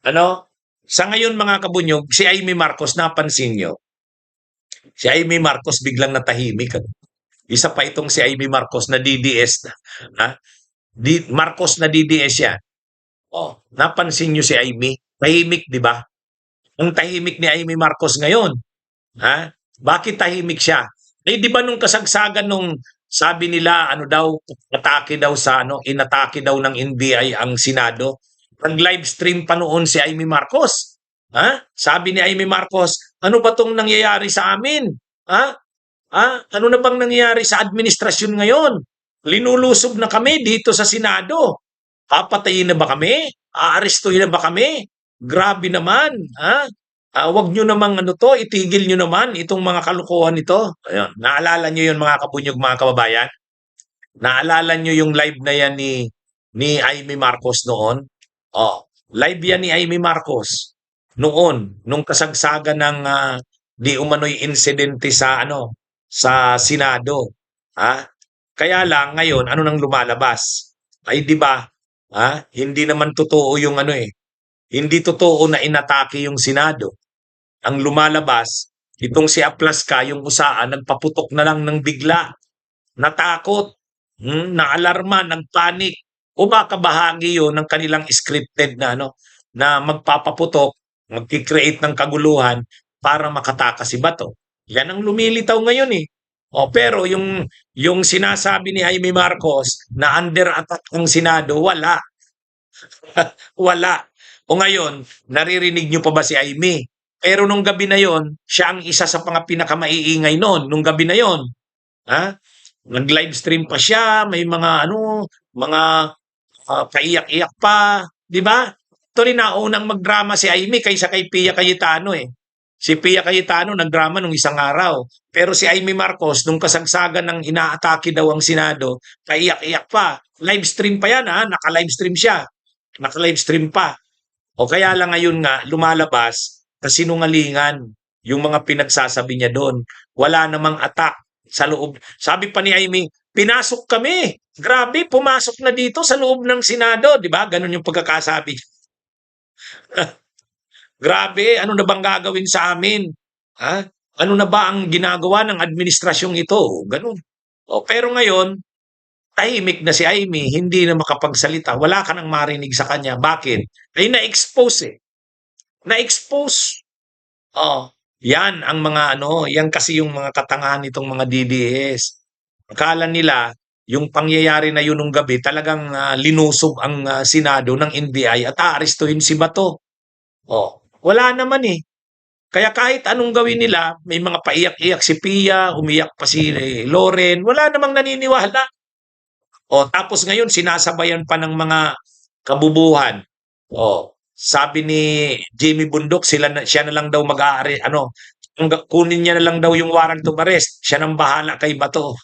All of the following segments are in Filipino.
Ano, sa ngayon mga kabunyog, si Amy Marcos napansin niyo, si Amy Marcos biglang natahimik, ano? Isa pa itong si Amy Marcos na DDS na, ha? Marcos na DDS yan. Oh, napansin niyo si Amy? Tahimik, di ba? Ang tahimik ni Amy Marcos ngayon, ha? Bakit tahimik siya? Eh, di ba nung kasagsagan nung sabi nila, ano daw, atake daw sa, ano, inatake daw ng NBI ang Senado, nag-live stream pa noon si Amy Marcos. Ha? Sabi ni Amy Marcos, ano ba tong nangyayari sa amin? Ha? Ha? Ano na bang nangyayari sa administrasyon ngayon? Linulusob na kami dito sa Senado. Papatayin na ba kami? Aarestuhin na ba kami? Grabe naman, ha? Wag nyo namang ano to, itigil nyo naman itong mga kalukuhan ito. Ayun. Naalala nyo yun mga kabunyog, mga kababayan? Naalala nyo yung live na yan ni Amy Marcos noon? Oh, live yan ni Amy Marcos noon, nung kasagsagan ng di umano'y insidente sa ano, sa Senado. Ha? Kaya lang ngayon, ano nang lumalabas? Ay di ba? Ha? Hindi naman totoo yung ano eh. Hindi totoo na inatake yung Senado. Ang lumalabas, itong si Aplaska, yung usaan, nagpaputok na lang ng bigla. Natakot, naalarma, nagpanik. O baka bahagi yun ng kanilang scripted na ano, na magpapaputok, magki-create ng kaguluhan para makatakas si Bato. Yan ang lumilitaw ngayon eh. O pero yung sinasabi ni Jaime Marcos na under attack ang Senado, wala. Wala. O ngayon, naririnig nyo pa ba si Jaime? Pero nung gabi na yon, siya ang isa sa mga pinakamaiingay noon, nung gabi na yon. Ha? Nag-live stream pa siya, may mga ano, mga paiyak-iyak pa, 'di ba? Actually, naunang magdrama si Amy kaysa kay Pia Cayetano eh. Si Pia Cayetano nagdrama nung isang araw. Pero si Amy Marcos, nung kasagsagan ng inaatake daw ang Senado, paiyak-iyak pa. Live stream pa yan ha, naka-live stream siya. Naka-live stream pa. O kaya lang ngayon nga, lumalabas, kasinungalingan yung mga pinagsasabi niya doon. Wala namang attack sa loob. Sabi pa ni Amy, pinasok kami. Grabe, pumasok na dito sa loob ng Senado. Di ba? Ganun yung pagkakasabi. Grabe, ano na bang gagawin sa amin? Ha? Ano na ba ang ginagawa ng administrasyong ito? Ganun. O, pero ngayon, tahimik na si Amy, hindi na makapagsalita. Wala ka nang marinig sa kanya. Bakit? Ay na-expose eh. Na-expose. Oh, yan ang mga ano, yan kasi yung mga katangahan nitong mga DDS. Akala nila yung pangyayari na yun nung gabi talagang linusob ang Senado ng NBI at aarestuhin si Bato. Oh, wala naman eh. Kaya kahit anong gawin nila, may mga paiyak-iyak si Pia, umiyak pa si Loren, wala namang naniniwala. O tapos ngayon sinasabayan pa ng mga kabubuhan. O sabi ni Jimmy Bundok siya na lang daw mag-aari ano kunin niya na lang daw yung warrant of arrest. Siya nang bahala kay Bato.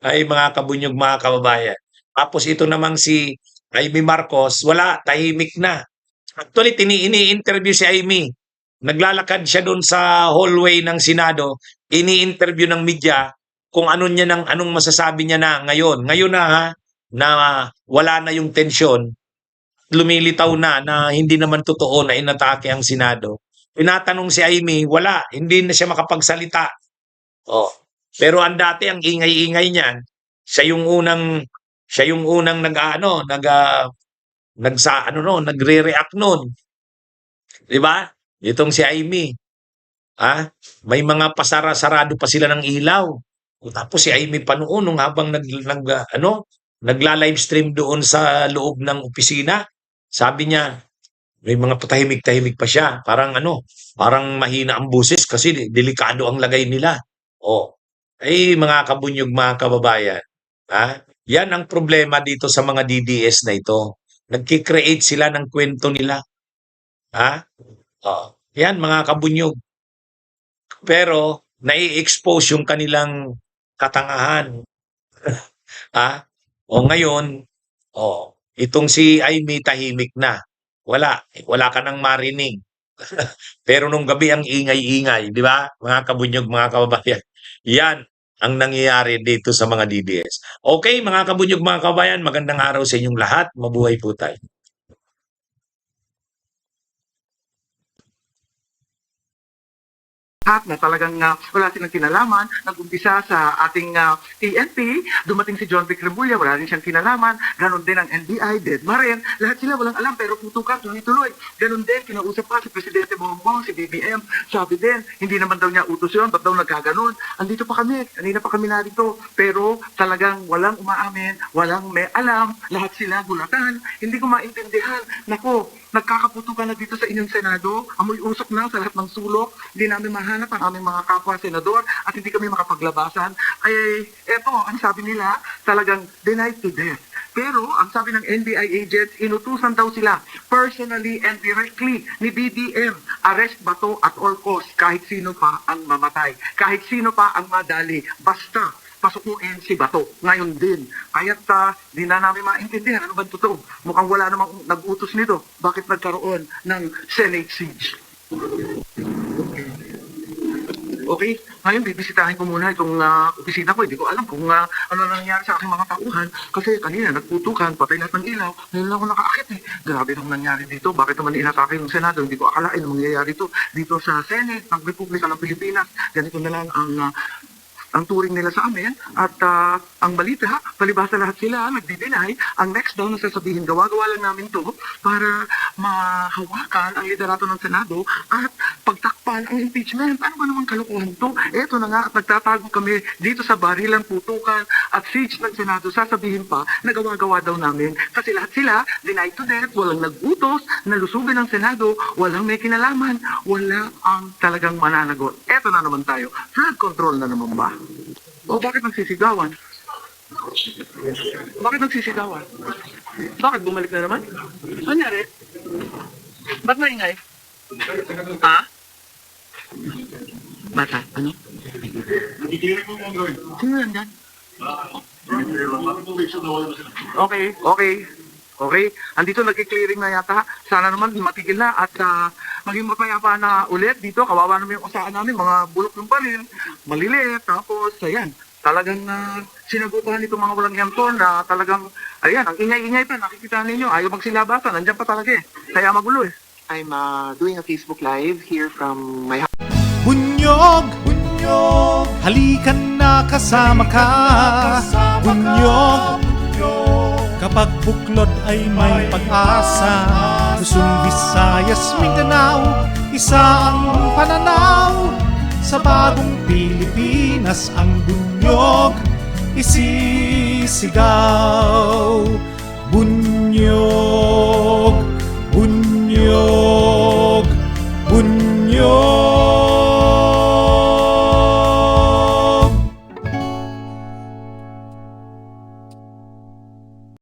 Ay mga kabunyog mga kababayan. Tapos ito namang si Amy Marcos, wala, tahimik na. Actually, ini-interview si Amy. Naglalakad siya doon sa hallway ng Senado, ini-interview ng media kung ano niya anong masasabi niya na ngayon. Ngayon na ha, na wala na yung tensyon, lumilitaw na hindi naman totoo na inatake ang Senado. Tinatanong si Amy, wala, hindi na siya makapagsalita. Oh. Pero ang dati ang ingay-ingay niyan, siya yung unang nag-aano, nagsa ano no, nagre-react noon. 'Di ba? Itong si Amy, may mga pasara-sarado pa sila ng ilaw. Tapos si Amy pa noon nung habang nagla-livestream doon sa loob ng opisina, sabi niya, may mga patahimik-tahimik pa siya. Parang parang mahina ang boses kasi delikado ang lagay nila. Oh, ay mga kabunyog, mga kababayan, yan ang problema dito sa mga DDS na ito. Nagki-create sila ng kwento nila. Oh, yan mga kabunyog. Pero nai-expose yung kanilang katangahan. O ngayon, itong si Amy tahimik na. Wala ka nang marinig. Pero nung gabi ang ingay-ingay, di ba? Mga kabunyog, mga kababayan. Yan ang nangyayari dito sa mga DDS. Okay, mga kabunyog, mga kababayan, magandang araw sa inyong lahat. Mabuhay po tayo. at na talagang wala silang kinalaman, nag-umpisa sa ating TNP, dumating si John Vic Remulla, wala rin siyang kinalaman, ganon din ang NBI, Dedma rin, lahat sila walang alam pero putukan tuloy-tuloy. Ganon din, kinausap pa si Presidente Bongbong, si BBM, sabi din, hindi naman daw niya utos yun, ba't daw nagkaganon? Andito pa kami, kanina pa kami narito, pero talagang walang umaamin, walang may alam, lahat sila gulatan, hindi ko maintindihan, nako, nagkakaputukan na dito sa inyong Senado, amoy usok na sa lahat ng sulok, hindi namin mahanap ang aming mga kapwa senador at hindi kami makapaglabasan. Ay, eto, ang sabi nila, talagang denied to death. Pero, ang sabi ng NBI agents, inutusan daw sila personally and directly ni BBM, arrest Bato at all costs, kahit sino pa ang mamatay, kahit sino pa ang madali, basta pasukuin si Bato. Ngayon din. Kaya't di na namin maintindihan ano ba totoo. Mukhang wala namang nag-utos nito. Bakit nagkaroon ng Senate siege? Okay, ngayon bibisitahin ko muna itong opisina ko. Hindi ko alam kung ano nangyari sa aking mga tauhan. Kasi kanina nagputukan, patay lahat ng ilaw. Ngayon lang ako nakaakit eh. Grabe nang nangyari dito. Bakit naman inatake yung Senado? Hindi ko akalain na mangyayari dito sa Senate ng Republika ng Pilipinas. Ganito na lang ang turing nila sa amin at ang balita, palibasa lahat sila nagdi-deny. Ang next daw na sasabihin, gawa-gawa lang namin to para mahawakan ang liderato ng Senado at pagtakpan ang impeachment. Ano ba naman kalokohan to? Eto na nga at nagtatago kami dito sa barilang putukan at siege ng Senado. Sasabihin pa na gawa-gawa daw namin kasi lahat sila denied to death, walang nag-utos, nalusugin ng Senado, walang may kinalaman, wala ang talagang mananagot. Eto na naman tayo. Flood control na naman ba? O bakit nagsisigawan? Bakit nagsisigawan? Bakit bumalik na naman? Ano nangyari? Ba't maingay? Ha? Bata, ano? Sino yan dyan? Okay. Andito nagki-clearing na yata. Sana naman matigil na at maging mapayapa na ulit dito. Kawawa naman yung usahan namin. Mga bulok yung baril. Maliliit. Tapos, ayan. Talagang sinagupahan itong mga walang yampon na talagang, ayan, ang ingay-ingay pa. Nakikita ninyo. Ayaw magsilabasan. Nandiyan pa talaga eh. Kaya magulo eh. I'm doing a Facebook Live here from my house. Bunyog, halikan na kasama ka. Bunyog, kapag buklod ay may pag-asa. Luzon, Visayas, Mindanao, isa ang pananaw. Sa bagong Pilipinas ang bunyog isisigaw. Bunyog.